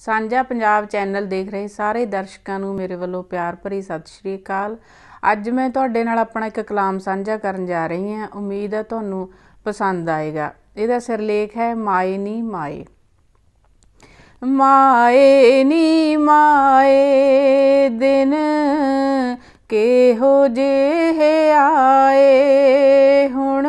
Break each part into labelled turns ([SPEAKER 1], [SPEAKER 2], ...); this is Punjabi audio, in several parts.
[SPEAKER 1] ਸਾਂਝਾ ਪੰਜਾਬ ਚੈਨਲ ਦੇਖ ਰਹੇ ਸਾਰੇ ਦਰਸ਼ਕਾਂ ਨੂੰ ਮੇਰੇ ਵੱਲੋਂ ਪਿਆਰ ਭਰੀ ਸਤਿ ਸ਼੍ਰੀ ਅਕਾਲ। ਅੱਜ ਮੈਂ ਤੁਹਾਡੇ ਨਾਲ ਆਪਣਾ ਇੱਕ ਕਲਾਮ ਸਾਂਝਾ ਕਰਨ ਜਾ ਰਹੀ ਹਾਂ। ਉਮੀਦ ਹੈ ਤੁਹਾਨੂੰ ਪਸੰਦ ਆਏਗਾ। ਇਹਦਾ ਸਿਰਲੇਖ ਹੈ ਮਾਏ ਨੀ ਮਾਏ। ਮਾਏ ਨੀ ਮਾਏ ਦਿਨ ਕਿਹੋ ਜਿਹੇ ਆਏ, ਹੁਣ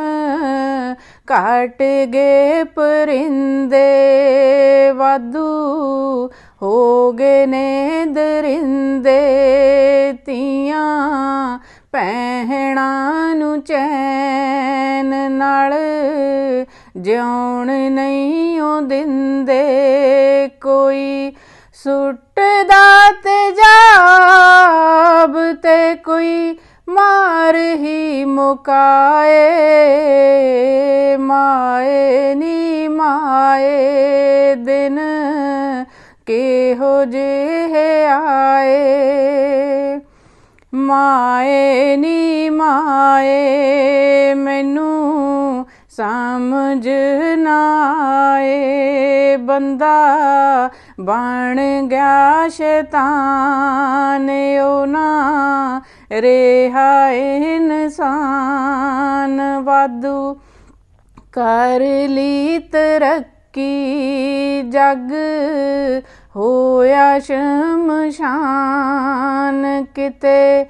[SPEAKER 1] ਘਟ ਗਏ ਪਰਿੰਦੇ, ਵਾਧੂ ਹੋ ਗਏ ਨੇ ਦਰਿੰਦੇ। ਧੀਆਂ ਭੈਣਾਂ ਨੂੰ ਚੈਨ ਨਾਲ ਜਿਉਣ ਨਹੀਂ ਉਹ ਦਿੰਦੇ, ਕੋਈ ਸੁੱਟਦਾ ਤੇਜ਼ਾਬ ਤੇ ਕੋਈ ਮਾਰ ਹੀ ਮੁਕਾਏ। ਮਾਏ ਨੀ ਮਾਏ ਦਿਨ ਕਿਹੋ ਜਿਹੇ ਆਏ। ਮਾਏ ਨੀ ਮਾਏ ਮੈਨੂੰ ਸਮਝ ਨਾ ਆਏ, ਬੰਦਾ ਬਣ ਗਿਆ ਸ਼ੈਤਾਨ, ਉਹ ਨਾ ਰਿਹਾ ਇਨਸਾਨ। ਵਾਧੂ ਕਰ ਲਈ ਤਰੱਕੀ, ਜੱਗ ਹੋਇਆ ਸ਼ਮਸ਼ਾਨ, ਕਿਤੇ